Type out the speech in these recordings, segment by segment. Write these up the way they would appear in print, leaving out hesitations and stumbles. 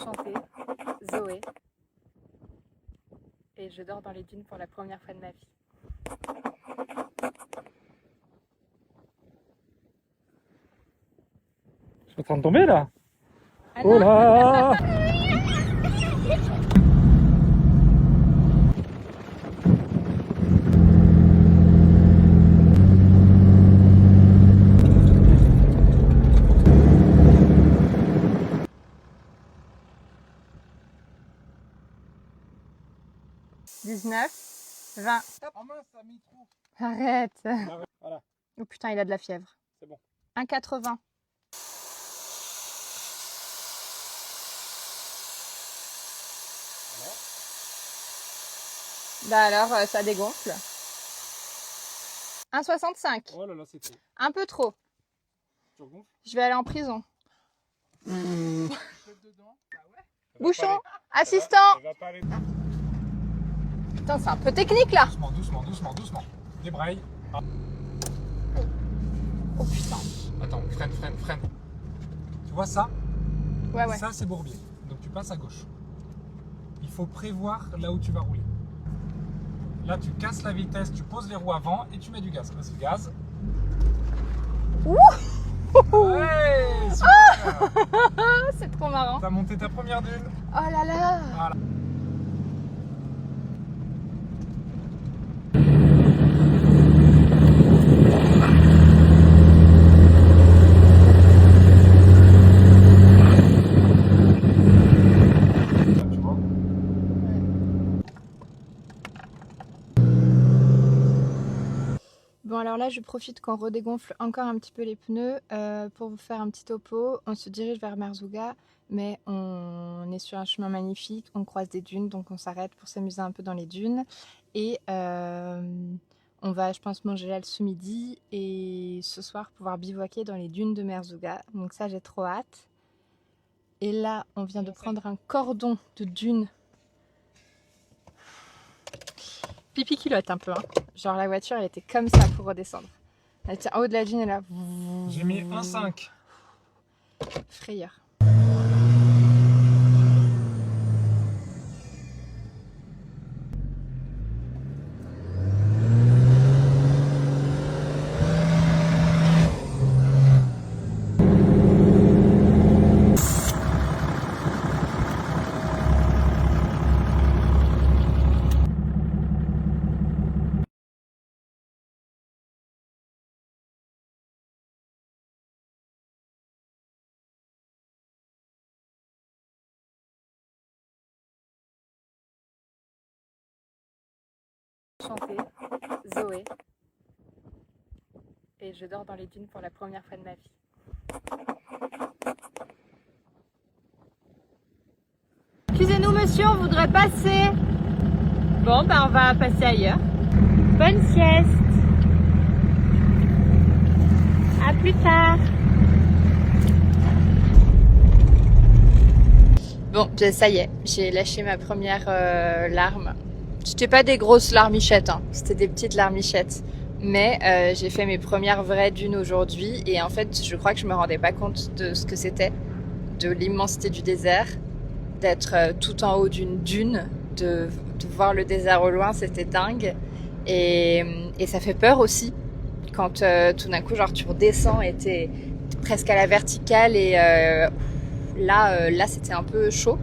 Chanter, Zoé. Et je dors dans les dunes pour la première fois de ma vie. Je suis en train de tomber là. Ah Oh là. 19, 20. Oh mince, ça a mis trop. Arrête. Voilà, Oh putain, il a de la fièvre. c'est bon. 1,80. Bah alors, ça dégonfle. 1,65. Oh là là, c'est trop. Un peu trop. Tu regonfles? Je vais aller en prison. Dedans. Bouchon, assistant. Elle va pas aller. Putain, c'est un peu technique là. Doucement, doucement, doucement, doucement. Débraille. Ah. Oh putain. Attends, freine, freine, freine. Tu vois ça? Ouais, ouais. Ça, c'est Bourbier. Donc tu passes à gauche. Il faut prévoir là où tu vas rouler. Là, tu casses la vitesse, tu poses les roues avant et tu mets du gaz. Vas-y, gaz. Ouh. Ouais, super. C'est trop marrant. T'as monté ta première dune. Oh là là. Voilà. Tu vois? Bon alors là je profite qu'on redégonfle encore un petit peu les pneus pour vous faire un petit topo. On se dirige vers Merzouga mais on est sur un chemin magnifique, on croise des dunes donc on s'arrête pour s'amuser un peu dans les dunes et on va je pense manger là ce midi et ce soir pouvoir bivouaquer dans les dunes de Merzouga, donc ça j'ai trop hâte. Et là on vient de prendre un cordon de dunes. Pipi culotte un peu, hein. Genre la voiture elle était comme ça pour redescendre. Elle était en haut de la dune et là. J'ai mis 1,5. Frayeur. Chanter, Zoé. Et je dors dans les dunes pour la première fois de ma vie. Excusez-nous monsieur, on voudrait passer. Bon bah on va passer ailleurs. Bonne sieste. À plus tard. Bon, ça y est, j'ai lâché ma première larme. C'était pas des grosses larmichettes, hein. C'était des petites larmichettes. Mais j'ai fait mes premières vraies dunes aujourd'hui et en fait je crois que je me rendais pas compte de ce que c'était, de l'immensité du désert, d'être tout en haut d'une dune, de voir le désert au loin, c'était dingue. Et ça fait peur aussi quand tout d'un coup genre tu redescends et t'es presque à la verticale et là c'était un peu chaud.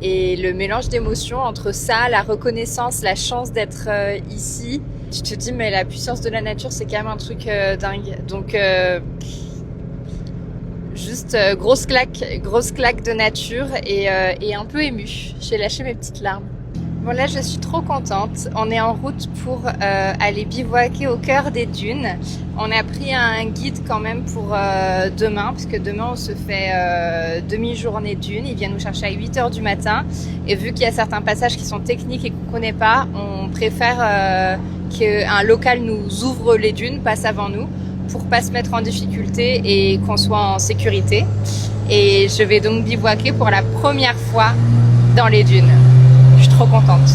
Et le mélange d'émotions entre ça, la reconnaissance, la chance d'être ici, tu te dis mais la puissance de la nature c'est quand même un truc dingue. Donc juste grosse claque de nature et un peu émue. J'ai lâché mes petites larmes. Bon là je suis trop contente, on est en route pour aller bivouaquer au cœur des dunes. On a pris un guide quand même pour demain, puisque demain on se fait demi-journée dunes. Il vient nous chercher à 8h du matin et vu qu'il y a certains passages qui sont techniques et qu'on ne connaît pas, on préfère qu'un local nous ouvre les dunes, passe avant nous, pour pas se mettre en difficulté et qu'on soit en sécurité. Et je vais donc bivouaquer pour la première fois dans les dunes. Je suis trop contente.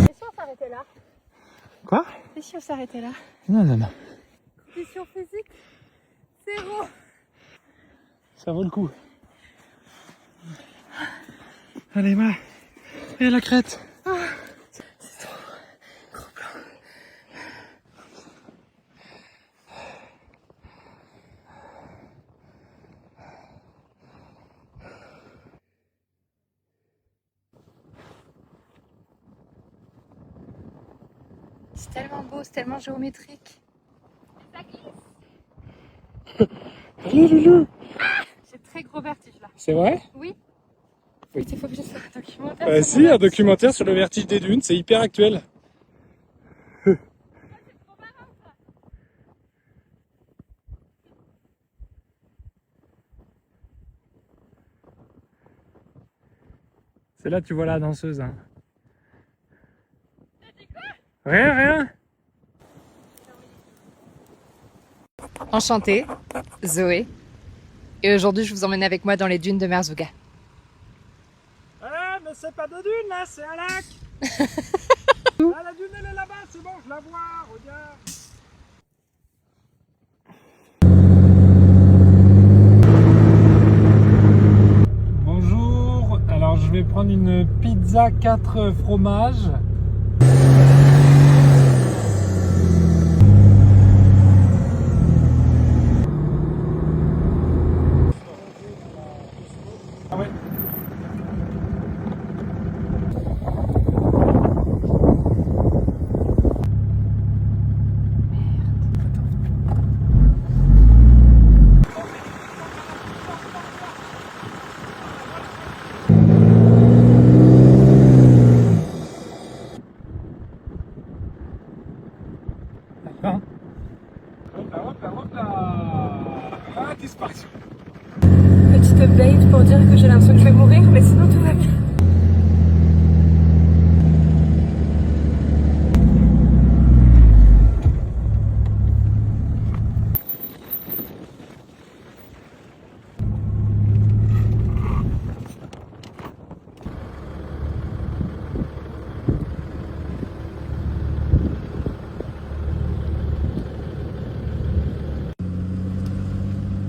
Et si on s'arrêtait là? Quoi? Et si on s'arrêter là. Non, non, non. Condition physique, 0. Ça vaut le coup. Allez, ma. Et la crête. C'est trop gros plan. C'est tellement beau, c'est tellement géométrique. Ça glisse. Allez, Loulou. J'ai très gros vertige là. C'est vrai? Oui. Oui. Il faut que je fasse un documentaire. Bah sur si, mon un vertige. documentaire sur le vertige des dunes, c'est hyper actuel. C'est là que tu vois la danseuse. Hein. T'as dit quoi? Rien, rien. Enchantée, Zoé. Et aujourd'hui, je vous emmène avec moi dans les dunes de Merzouga. Ah, mais c'est pas des dunes là, c'est un lac. Ah, la dune elle est là-bas, c'est bon, je la vois, regarde. Bonjour, alors je vais prendre une pizza 4 fromages. Ah ouais. D'accord. Hop là, hop là, hop là. Ah, disparition. Petite update pour dire que j'ai l'impression que je vais mourir, mais sinon tout va bien.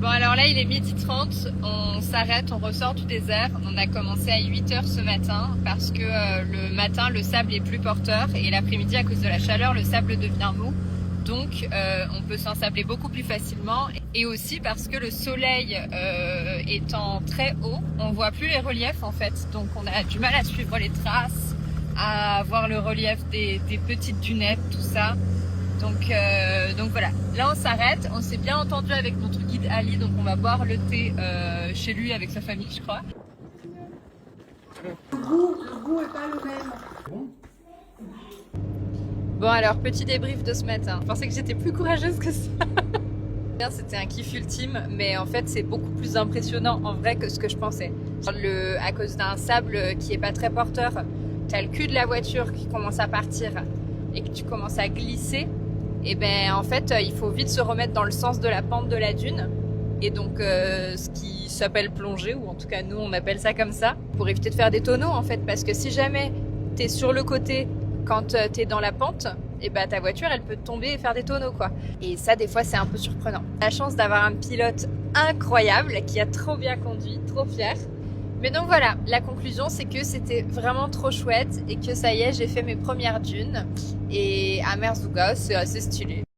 Bon alors là il est 12h30, on s'arrête, on ressort du désert. On a commencé à 8h ce matin parce que le matin le sable est plus porteur et l'après-midi à cause de la chaleur le sable devient mou. Donc on peut s'ensabler beaucoup plus facilement et aussi parce que le soleil étant très haut, on voit plus les reliefs en fait. Donc on a du mal à suivre les traces, à voir le relief des petites dunettes, tout ça. Donc voilà, là on s'arrête, on s'est bien entendu avec notre guide Ali, donc on va boire le thé chez lui avec sa famille je crois. Le goût est pas le même. Bon alors petit débrief de ce matin, je pensais que j'étais plus courageuse que ça. C'était un kiff ultime, mais en fait c'est beaucoup plus impressionnant en vrai que ce que je pensais. À cause d'un sable qui est pas très porteur, t'as le cul de la voiture qui commence à partir et que tu commences à glisser. Et ben en fait il faut vite se remettre dans le sens de la pente de la dune et donc ce qui s'appelle plonger, ou en tout cas nous on appelle ça comme ça, pour éviter de faire des tonneaux en fait, parce que si jamais t'es sur le côté quand t'es dans la pente, et ben ta voiture elle peut tomber et faire des tonneaux quoi. Et ça des fois c'est un peu surprenant. La chance d'avoir un pilote incroyable qui a trop bien conduit, trop fier. Mais donc voilà, la conclusion c'est que c'était vraiment trop chouette et que ça y est, j'ai fait mes premières dunes et à Merzouga c'est assez stylé.